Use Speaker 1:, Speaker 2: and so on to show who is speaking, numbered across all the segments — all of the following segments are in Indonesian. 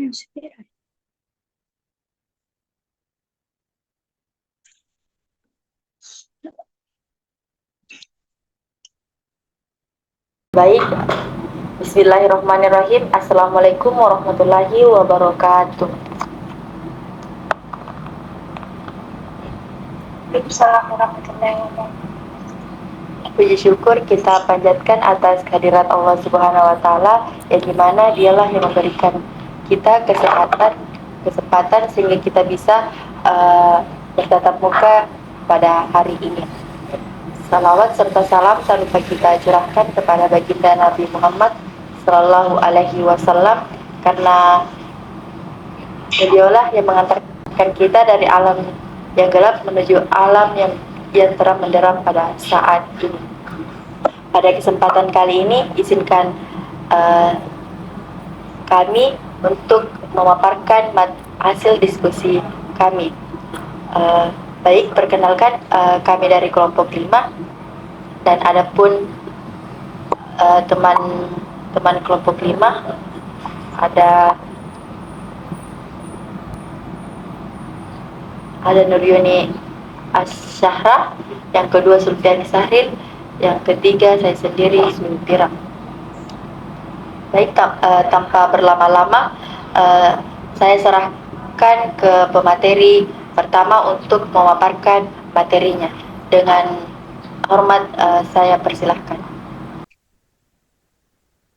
Speaker 1: Baik, Bismillahirrahmanirrahim. Assalamualaikum warahmatullahi wabarakatuh. Waalaikumsalam warahmatullahi wabarakatuh. Puji syukur kita panjatkan atas kehadirat Allah Subhanahu wa Ta'ala, yang dimana Dialah yang memberikan kita kesempatan sehingga kita bisa bertatap muka pada hari ini. Salawat serta salam tak lupa kita curahkan kepada baginda Nabi Muhammad Sallallahu Alaihi Wasallam, karena beliaulah yang mengantarkan kita dari alam yang gelap menuju alam yang terang benderang pada saat ini. Pada kesempatan kali ini, izinkan kami untuk memaparkan hasil diskusi kami. Baik, perkenalkan, kami dari kelompok 5, dan adapun teman kelompok 5 ada Nuryuni Asyahra, yang kedua Sulfiani Sahril, yang ketiga saya sendiri Sulfira. Baik, tanpa berlama-lama, saya serahkan ke pemateri pertama untuk memaparkan materinya. Dengan hormat, saya persilahkan.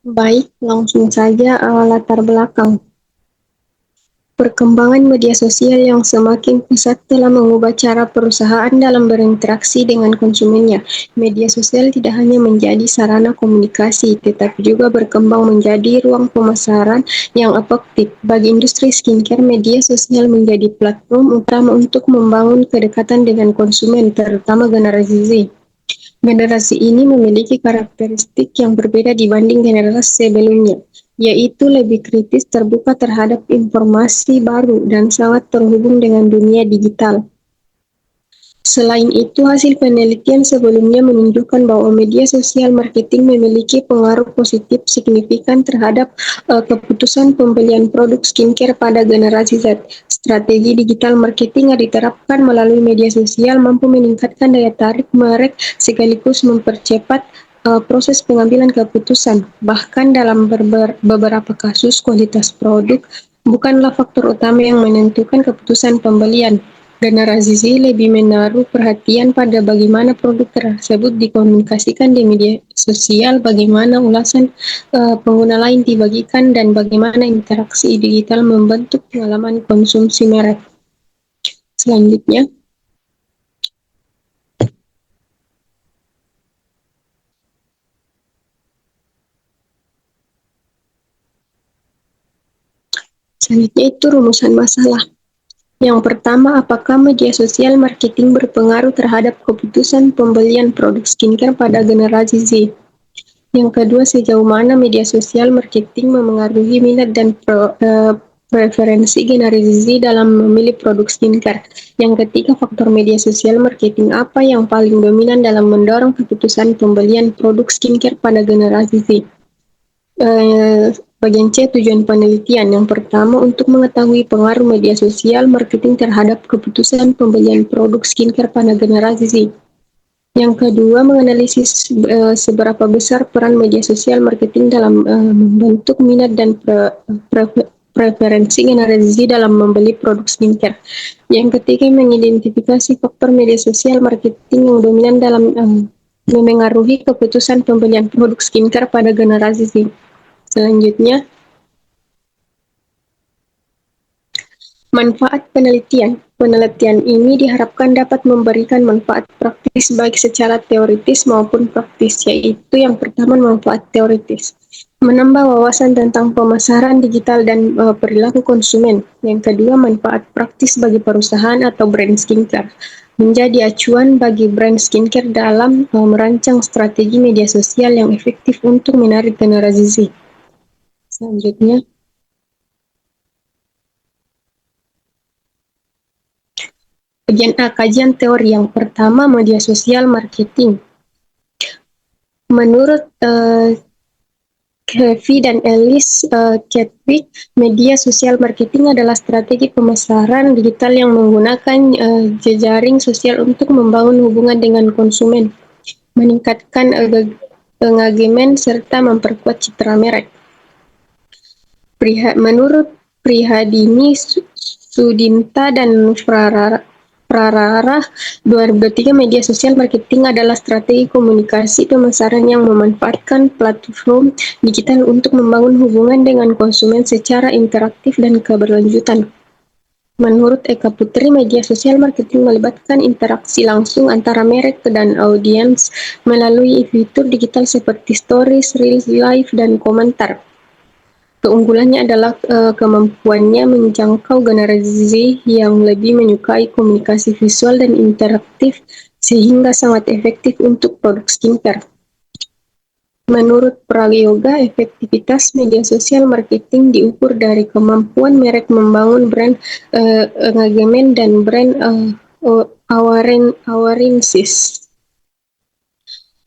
Speaker 2: Baik, langsung saja latar belakang. Perkembangan media sosial yang semakin pesat telah mengubah cara perusahaan dalam berinteraksi dengan konsumennya. Media sosial tidak hanya menjadi sarana komunikasi, tetapi juga berkembang menjadi ruang pemasaran yang efektif. Bagi industri skincare, media sosial menjadi platform utama untuk membangun kedekatan dengan konsumen, terutama generasi Z. Generasi ini memiliki karakteristik yang berbeda dibanding generasi sebelumnya, yaitu lebih kritis, terbuka terhadap informasi baru, dan sangat terhubung dengan dunia digital. Selain itu, hasil penelitian sebelumnya menunjukkan bahwa media sosial marketing memiliki pengaruh positif signifikan terhadap keputusan pembelian produk skincare pada generasi Z. Strategi digital marketing yang diterapkan melalui media sosial mampu meningkatkan daya tarik merek sekaligus mempercepat proses pengambilan keputusan. Bahkan dalam beberapa kasus, kualitas produk bukanlah faktor utama yang menentukan keputusan pembelian. Generasi Z lebih menaruh perhatian pada bagaimana produk tersebut dikomunikasikan di media sosial, bagaimana ulasan pengguna lain dibagikan, dan bagaimana interaksi digital membentuk pengalaman konsumsi merek. Selanjutnya, itu rumusan masalah. Yang pertama, apakah media sosial marketing berpengaruh terhadap keputusan pembelian produk skincare pada generasi Z? Yang kedua, sejauh mana media sosial marketing memengaruhi minat dan preferensi generasi Z dalam memilih produk skincare? Yang ketiga, faktor media sosial marketing apa yang paling dominan dalam mendorong keputusan pembelian produk skincare pada generasi Z? Bagian C, tujuan penelitian. Yang pertama, untuk mengetahui pengaruh media sosial marketing terhadap keputusan pembelian produk skincare pada generasi Z. Yang kedua, menganalisis seberapa besar peran media sosial marketing dalam membentuk minat dan preferensi generasi Z dalam membeli produk skincare. Yang ketiga, mengidentifikasi faktor media sosial marketing yang dominan dalam memengaruhi keputusan pembelian produk skincare pada generasi Z. Selanjutnya, manfaat penelitian. Penelitian ini diharapkan dapat memberikan manfaat praktis baik secara teoritis maupun praktis, yaitu yang pertama, manfaat teoritis. Menambah wawasan tentang pemasaran digital dan perilaku konsumen. Yang kedua, manfaat praktis bagi perusahaan atau brand skincare. Menjadi acuan bagi brand skincare dalam merancang strategi media sosial yang efektif untuk menarik generasi Z. Selanjutnya, bagian A, kajian teori. Yang pertama, media sosial marketing. Menurut Heavy dan Alice Chadwick, media sosial marketing adalah strategi pemasaran digital yang menggunakan jejaring sosial untuk membangun hubungan dengan konsumen, meningkatkan engagement, serta memperkuat citra merek. Menurut Prihadini Sudinta dan Prarara 2023, media sosial marketing adalah strategi komunikasi pemasaran yang memanfaatkan platform digital untuk membangun hubungan dengan konsumen secara interaktif dan keberlanjutan. Menurut Eka Putri, media sosial marketing melibatkan interaksi langsung antara merek dan audiens melalui fitur digital seperti stories, reels, live, dan komentar. Keunggulannya adalah kemampuannya menjangkau generasi yang lebih menyukai komunikasi visual dan interaktif, sehingga sangat efektif untuk produk skincare. Menurut Prayoga, efektivitas media sosial marketing diukur dari kemampuan merek membangun brand engagement dan brand awareness.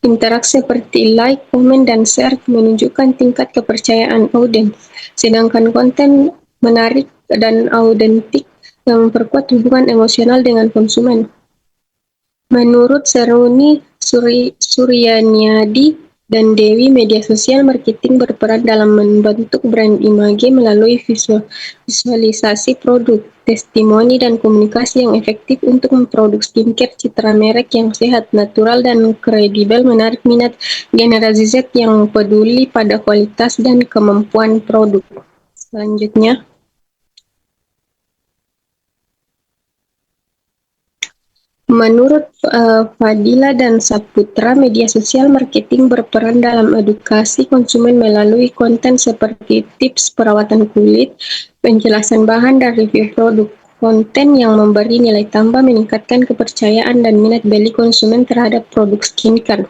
Speaker 2: Interaksi seperti like, komen, dan share menunjukkan tingkat kepercayaan audiens, sedangkan konten menarik dan autentik yang memperkuat hubungan emosional dengan konsumen. Menurut Seruni Suryaniadi dan Dewi, media sosial marketing berperan dalam membentuk brand image melalui visualisasi produk, testimoni, dan komunikasi yang efektif untuk memproduksi skincare citra merek yang sehat, natural, dan kredibel, menarik minat generasi Z yang peduli pada kualitas dan kemampuan produk. Selanjutnya, menurut Fadila dan Saputra, media sosial marketing berperan dalam edukasi konsumen melalui konten seperti tips perawatan kulit, penjelasan bahan, dan review produk. Konten yang memberi nilai tambah meningkatkan kepercayaan dan minat beli konsumen terhadap produk skincare.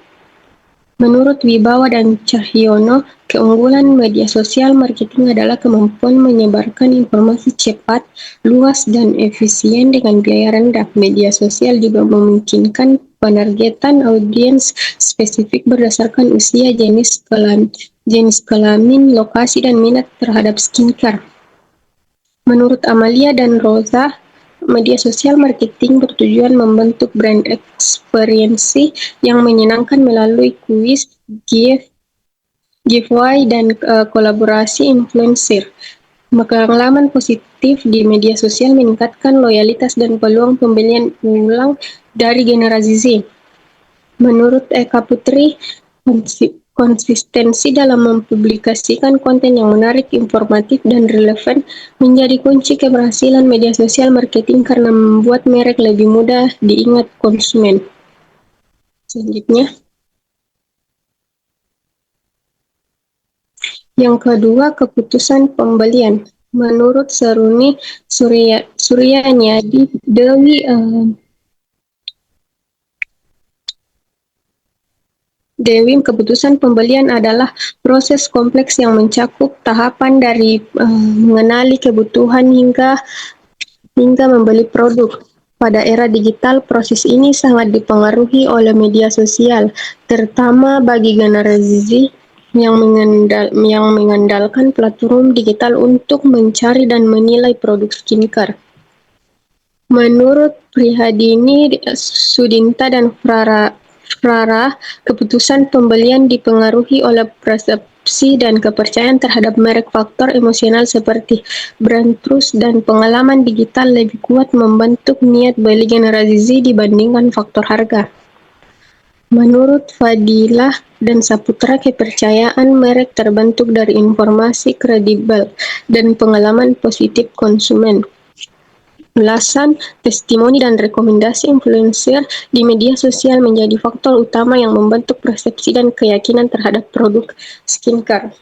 Speaker 2: Menurut Wibawa dan Cahyono, keunggulan media sosial marketing adalah kemampuan menyebarkan informasi cepat, luas, dan efisien dengan biaya rendah. Media sosial juga memungkinkan penargetan audiens spesifik berdasarkan usia, jenis kelamin, lokasi, dan minat terhadap skincare. Menurut Amalia dan Rosa, media sosial marketing bertujuan membentuk brand experience yang menyenangkan melalui kuis, giveaway, dan kolaborasi influencer. Pengalaman positif di media sosial meningkatkan loyalitas dan peluang pembelian ulang dari generasi Z. Menurut Eka Putri, konsistensi dalam mempublikasikan konten yang menarik, informatif, dan relevan menjadi kunci keberhasilan media sosial marketing karena membuat merek lebih mudah diingat konsumen. Selanjutnya, yang kedua, keputusan pembelian. Menurut Seruni Suryanyadi Dewi, keputusan pembelian adalah proses kompleks yang mencakup tahapan dari mengenali kebutuhan hingga membeli produk. Pada era digital, proses ini sangat dipengaruhi oleh media sosial, terutama bagi generasi Z yang mengandalkan platform digital untuk mencari dan menilai produk skincare. Menurut Prihadini Sudinta dan Frara, keputusan pembelian dipengaruhi oleh persepsi dan kepercayaan terhadap merek. Faktor emosional seperti brand trust dan pengalaman digital lebih kuat membentuk niat beli generasi Z dibandingkan faktor harga. Menurut Fadilah dan Saputra, kepercayaan merek terbentuk dari informasi kredibel dan pengalaman positif konsumen. Ulasan, testimoni, dan rekomendasi influencer di media sosial menjadi faktor utama yang membentuk persepsi dan keyakinan terhadap produk skincare.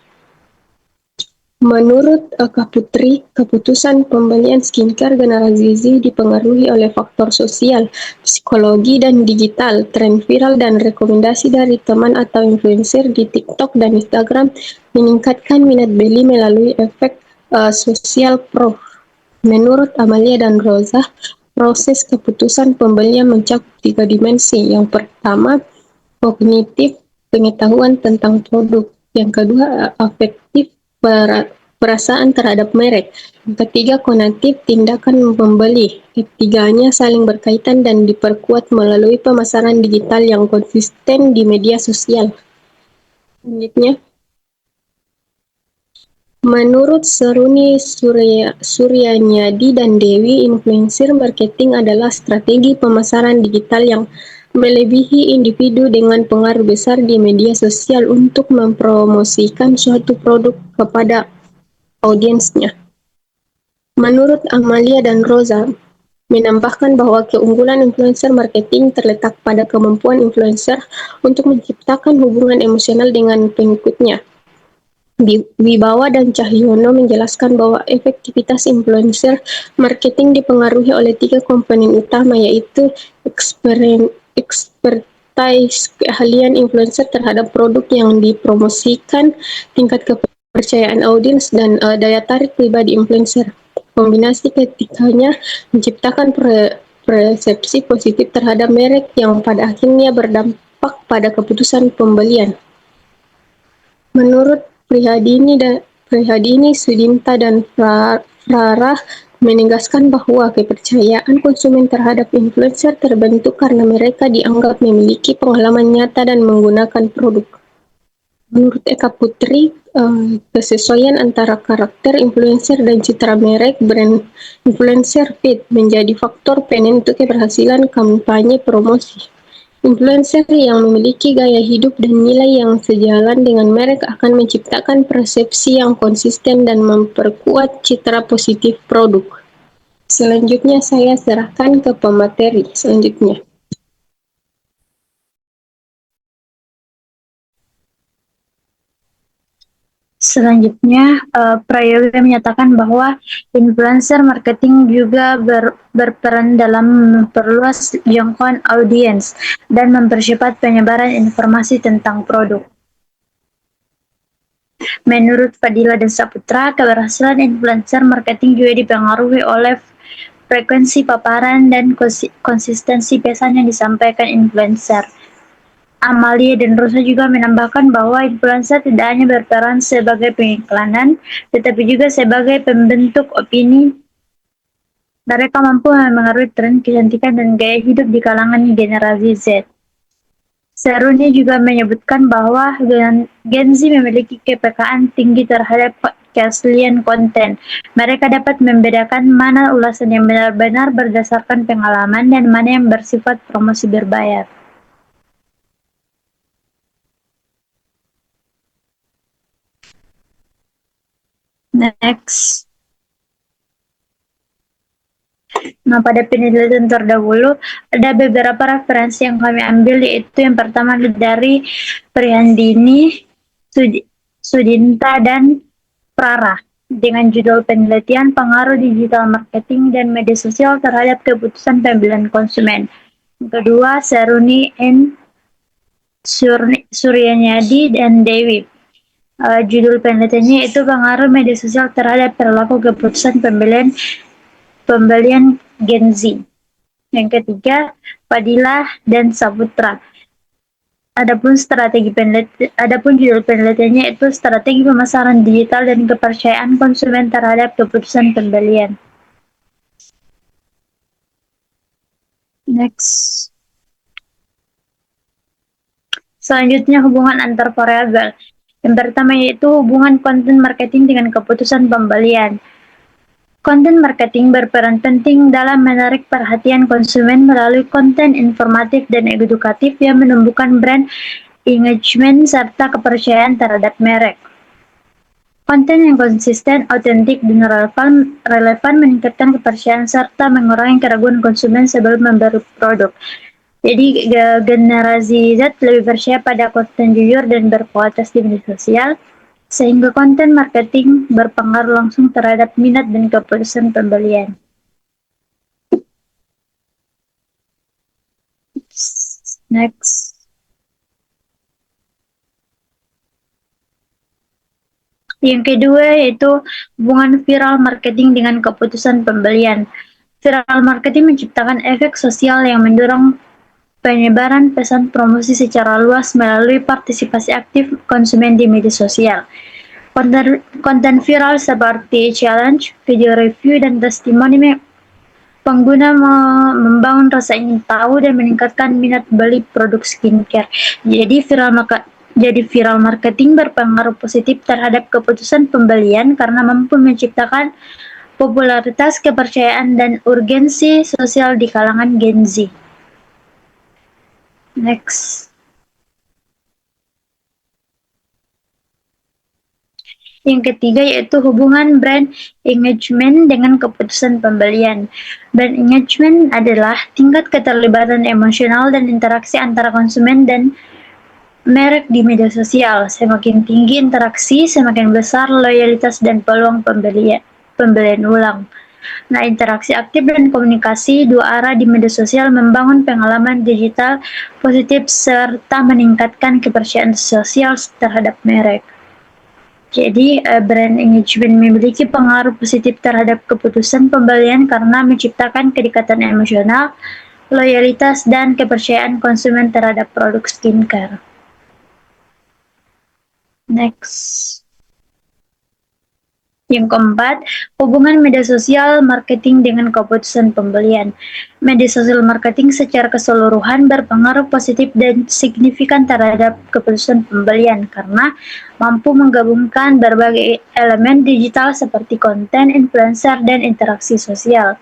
Speaker 2: Menurut Eka Putri, keputusan pembelian skincare generasi Z dipengaruhi oleh faktor sosial, psikologi, dan digital. Tren viral dan rekomendasi dari teman atau influencer di TikTok dan Instagram meningkatkan minat beli melalui efek sosial pro. Menurut Amalia dan Rosa, proses keputusan pembelian mencakup 3 dimensi. Yang pertama, kognitif, pengetahuan tentang produk. Yang kedua, afektif perasaan terhadap merek. Yang ketiga, konatif tindakan membeli. Ketiganya saling berkaitan dan diperkuat melalui pemasaran digital yang konsisten di media sosial. Selanjutnya, menurut Seruni Suryanyadi dan Dewi, influencer marketing adalah strategi pemasaran digital yang melebihi individu dengan pengaruh besar di media sosial untuk mempromosikan suatu produk kepada audiensnya. Menurut Amalia dan Rosa, menambahkan bahwa keunggulan influencer marketing terletak pada kemampuan influencer untuk menciptakan hubungan emosional dengan pengikutnya. Wibawa dan Cahyono menjelaskan bahwa efektivitas influencer marketing dipengaruhi oleh 3 komponen utama, yaitu expertise keahlian influencer terhadap produk yang dipromosikan, tingkat kepercayaan audiens, dan daya tarik pribadi influencer. Kombinasi ketiganya menciptakan persepsi positif terhadap merek yang pada akhirnya berdampak pada keputusan pembelian. Menurut Prihadini, Sudinta, dan Rara menegaskan bahwa kepercayaan konsumen terhadap influencer terbentuk karena mereka dianggap memiliki pengalaman nyata dan menggunakan produk. Menurut Eka Putri, kesesuaian antara karakter influencer dan citra merek brand influencer fit menjadi faktor penentu keberhasilan kampanye promosi. Influencer yang memiliki gaya hidup dan nilai yang sejalan dengan merek akan menciptakan persepsi yang konsisten dan memperkuat citra positif produk. Selanjutnya saya serahkan ke pemateri selanjutnya.
Speaker 3: Selanjutnya, Prayoga menyatakan bahwa influencer marketing juga berperan dalam memperluas jangkauan audiens dan mempercepat penyebaran informasi tentang produk. Menurut Fadila dan Saputra, keberhasilan influencer marketing juga dipengaruhi oleh frekuensi paparan dan konsistensi pesan yang disampaikan influencer. Amalia dan Rosa juga menambahkan bahwa influencer tidak hanya berperan sebagai pengiklanan, tetapi juga sebagai pembentuk opini. Mereka mampu mengaruhi tren kecantikan dan gaya hidup di kalangan generasi Z. Seruni juga menyebutkan bahwa Gen Z memiliki kepekaan tinggi terhadap keaslian konten. Mereka dapat membedakan mana ulasan yang benar-benar berdasarkan pengalaman dan mana yang bersifat promosi berbayar. Next. Nah, pada penelitian terdahulu, ada beberapa referensi yang kami ambil, yaitu yang pertama dari Priyandini, Sudinta, dan Prara, dengan judul penelitian pengaruh digital marketing dan media sosial terhadap keputusan pembelian konsumen. Yang kedua, Seruni N. Suryanyadi dan Dewi. Judul penelitiannya itu pengaruh media sosial terhadap perilaku keputusan pembelian Gen Z. Yang ketiga, Fadila dan Saputra. Adapun judul penelitiannya itu strategi pemasaran digital dan kepercayaan konsumen terhadap keputusan pembelian. Next. Selanjutnya, hubungan antar variabel. Yang pertama yaitu hubungan konten marketing dengan keputusan pembelian. Konten marketing berperan penting dalam menarik perhatian konsumen melalui konten informatif dan edukatif yang menumbuhkan brand engagement serta kepercayaan terhadap merek. Konten yang konsisten, autentik, dan relevan meningkatkan kepercayaan serta mengurangi keraguan konsumen sebelum membeli produk. Jadi generasi Z lebih percaya pada konten jujur dan berkualitas di media sosial, sehingga konten marketing berpengaruh langsung terhadap minat dan keputusan pembelian. Next. Yang kedua yaitu hubungan viral marketing dengan keputusan pembelian. Viral marketing menciptakan efek sosial yang mendorong penyebaran pesan promosi secara luas melalui partisipasi aktif konsumen di media sosial. Konten viral seperti challenge, video review, dan testimoni pengguna membangun rasa ingin tahu dan meningkatkan minat beli produk skincare. Jadi viral marketing berpengaruh positif terhadap keputusan pembelian karena mampu menciptakan popularitas, kepercayaan, dan urgensi sosial di kalangan Gen Z. Next. Yang ketiga yaitu hubungan brand engagement dengan keputusan pembelian. Brand engagement adalah tingkat keterlibatan emosional dan interaksi antara konsumen dan merek di media sosial. Semakin tinggi interaksi, semakin besar loyalitas dan peluang pembelian ulang. Nah, interaksi aktif dan komunikasi dua arah di media sosial membangun pengalaman digital positif serta meningkatkan kepercayaan sosial terhadap merek. Jadi, brand engagement memiliki pengaruh positif terhadap keputusan pembelian karena menciptakan kedekatan emosional, loyalitas, dan kepercayaan konsumen terhadap produk skincare. Next. Yang keempat, hubungan media sosial marketing dengan keputusan pembelian. Media sosial marketing secara keseluruhan berpengaruh positif dan signifikan terhadap keputusan pembelian karena mampu menggabungkan berbagai elemen digital seperti konten, influencer, dan interaksi sosial.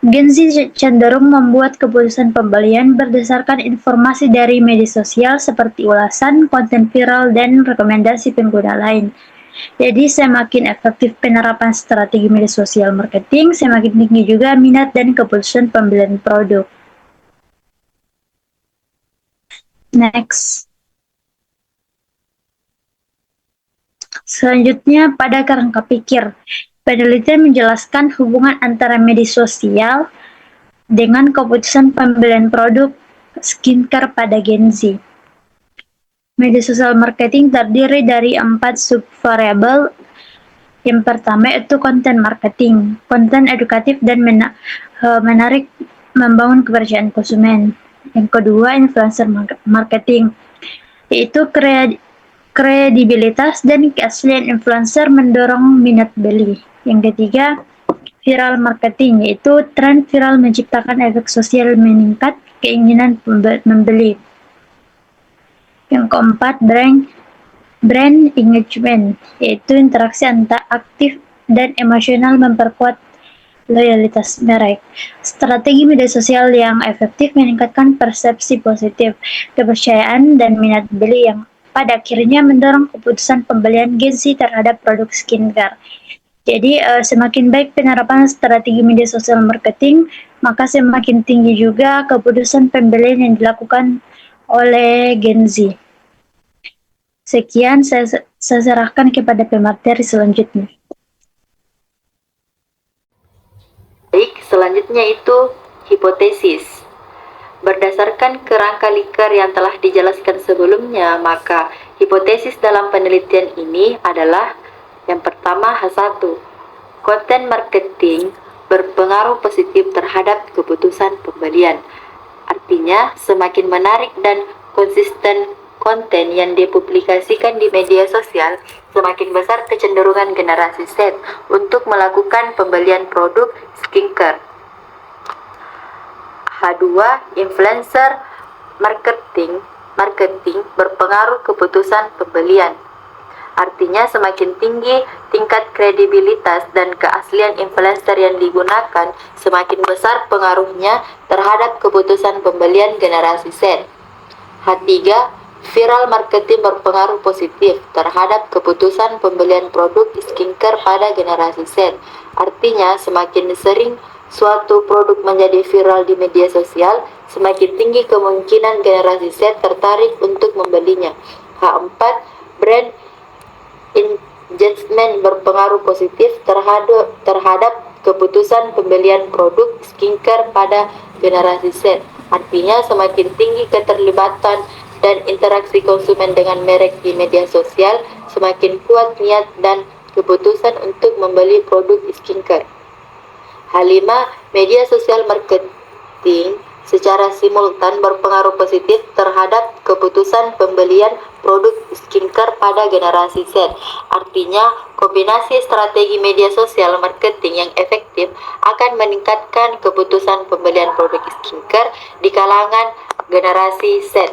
Speaker 3: Gen Z cenderung membuat keputusan pembelian berdasarkan informasi dari media sosial seperti ulasan, konten viral, dan rekomendasi pengguna lain. Jadi semakin efektif penerapan strategi media sosial marketing, semakin tinggi juga minat dan keputusan pembelian produk. Next. Selanjutnya pada kerangka pikir. Penelitian menjelaskan hubungan antara media sosial dengan keputusan pembelian produk skincare pada Gen Z. Media sosial marketing terdiri dari 4 subvariabel. Yang pertama itu konten marketing, konten edukatif dan menarik membangun kepercayaan konsumen. Yang kedua influencer marketing, yaitu kredibilitas dan keaslian influencer mendorong minat beli. Yang ketiga viral marketing, yaitu tren viral menciptakan efek sosial meningkat keinginan membeli. Yang keempat, brand engagement, yaitu interaksi antara aktif dan emosional memperkuat loyalitas merek. Strategi media sosial yang efektif meningkatkan persepsi positif, kepercayaan, dan minat beli yang pada akhirnya mendorong keputusan pembelian Gen Z terhadap produk skincare. Jadi, semakin baik penerapan strategi media sosial marketing, maka semakin tinggi juga keputusan pembelian yang dilakukan oleh Gen Z. Sekian, saya serahkan kepada pemateri selanjutnya.
Speaker 1: Baik, selanjutnya itu hipotesis. Berdasarkan kerangka Likert yang telah dijelaskan sebelumnya, maka hipotesis dalam penelitian ini adalah yang pertama H1. Konten marketing berpengaruh positif terhadap keputusan pembelian. Artinya, semakin menarik dan konsisten konten yang dipublikasikan di media sosial, semakin besar kecenderungan generasi Z untuk melakukan pembelian produk skincare. H2, influencer marketing berpengaruh keputusan pembelian. Artinya semakin tinggi tingkat kredibilitas dan keaslian influencer yang digunakan, semakin besar pengaruhnya terhadap keputusan pembelian generasi Z. H3, viral marketing berpengaruh positif terhadap keputusan pembelian produk skincare pada generasi Z. Artinya semakin sering suatu produk menjadi viral di media sosial, semakin tinggi kemungkinan generasi Z tertarik untuk membelinya. H4, brand engagement berpengaruh positif terhadap keputusan pembelian produk skincare pada generasi Z. Artinya semakin tinggi keterlibatan dan interaksi konsumen dengan merek di media sosial, semakin kuat niat dan keputusan untuk membeli produk skincare. H5, media sosial marketing secara simultan berpengaruh positif terhadap keputusan pembelian produk skincare pada generasi Z. Artinya, kombinasi strategi media sosial marketing yang efektif akan meningkatkan keputusan pembelian produk skincare di kalangan generasi Z.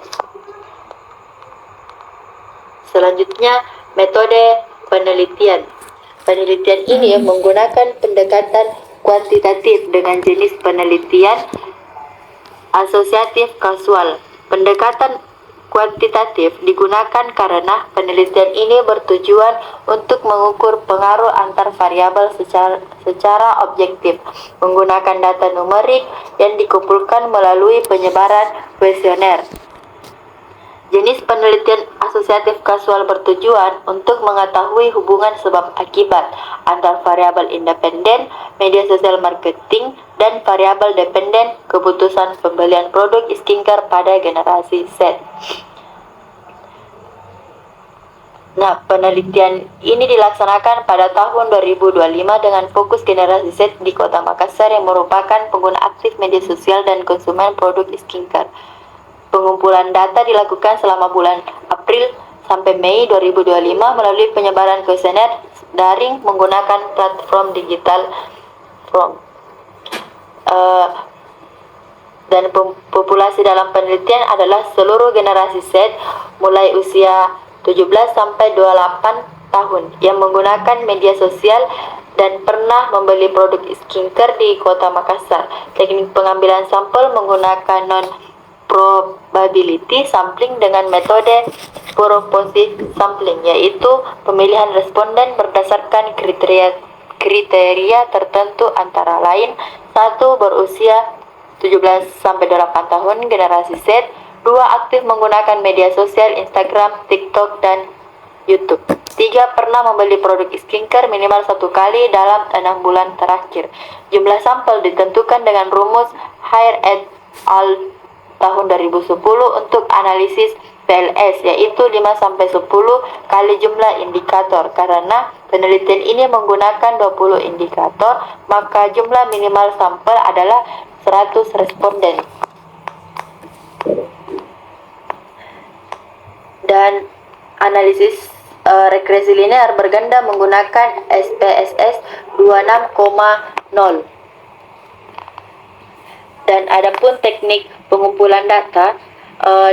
Speaker 1: Selanjutnya, metode penelitian. Penelitian ini menggunakan pendekatan kuantitatif dengan jenis penelitian asosiatif kasual. Pendekatan kuantitatif digunakan karena penelitian ini bertujuan untuk mengukur pengaruh antar variabel secara objektif menggunakan data numerik yang dikumpulkan melalui penyebaran kuesioner. Jenis penelitian asosiatif kasual bertujuan untuk mengetahui hubungan sebab akibat antar variabel independen, media sosial marketing, dan variabel dependen keputusan pembelian produk skincare pada generasi Z. Nah, penelitian ini dilaksanakan pada tahun 2025 dengan fokus generasi Z di Kota Makassar yang merupakan pengguna aktif media sosial dan konsumen produk skincare. Pengumpulan data dilakukan selama bulan April sampai Mei 2025 melalui penyebaran kuesioner daring menggunakan platform digital dan populasi dalam penelitian adalah seluruh generasi Z mulai usia 17 sampai 28 tahun yang menggunakan media sosial dan pernah membeli produk skincare di Kota Makassar. Teknik pengambilan sampel menggunakan non-probability sampling dengan metode purposive sampling, yaitu pemilihan responden berdasarkan kriteria tertentu antara lain: 1. Berusia 17 sampai 8 tahun generasi Z, 2. Aktif menggunakan media sosial Instagram, TikTok, dan YouTube. 3. Pernah membeli produk skincare minimal 1 kali dalam 6 bulan terakhir. Jumlah sampel ditentukan dengan rumus Hare et al. Tahun 2010 untuk analisis PLS, yaitu 5 sampai 10 kali jumlah indikator. Karena penelitian ini menggunakan 20 indikator, maka jumlah minimal sampel adalah 100 responden. Dan analisis regresi linear berganda menggunakan SPSS 26,0. Dan adapun teknik pengumpulan data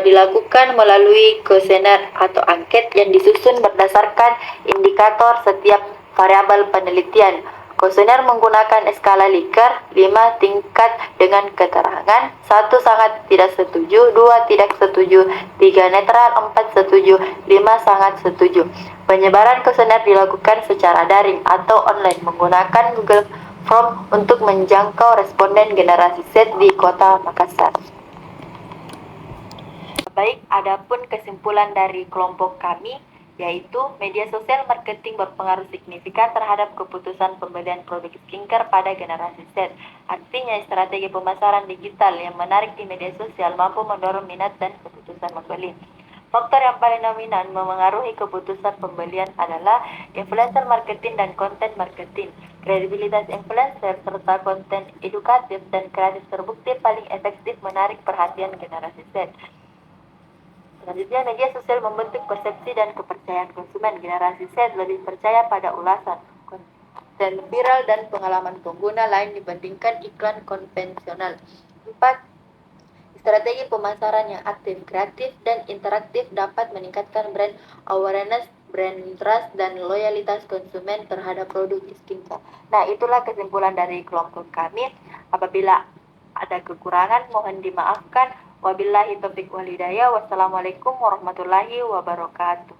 Speaker 1: dilakukan melalui kuesioner atau angket yang disusun berdasarkan indikator setiap variabel penelitian. Kuesioner menggunakan skala Likert 5 tingkat dengan keterangan: 1 sangat tidak setuju, 2 tidak setuju, 3 netral, 4 setuju, 5 sangat setuju. Penyebaran kuesioner dilakukan secara daring atau online menggunakan Google Form untuk menjangkau responden generasi Z di Kota Makassar. Baik, adapun kesimpulan dari kelompok kami, yaitu media sosial marketing berpengaruh signifikan terhadap keputusan pembelian produk skincare pada generasi Z. Artinya, strategi pemasaran digital yang menarik di media sosial mampu mendorong minat dan keputusan membeli. Faktor yang paling dominan memengaruhi keputusan pembelian adalah influencer marketing dan konten marketing. Kredibilitas influencer serta konten edukatif dan kreatif terbukti paling efektif menarik perhatian generasi Z. Selanjutnya, media sosial membentuk persepsi dan kepercayaan konsumen. Generasi Z lebih percaya pada ulasan, konten viral, dan pengalaman pengguna lain dibandingkan iklan konvensional. 4. Strategi pemasaran yang aktif, kreatif, dan interaktif dapat meningkatkan brand awareness, brand trust, dan loyalitas konsumen terhadap produk skincare. Nah, itulah kesimpulan dari kelompok kami. Apabila ada kekurangan, mohon dimaafkan. Wabillahi taufiq wal hidayah. Wassalamualaikum warahmatullahi wabarakatuh.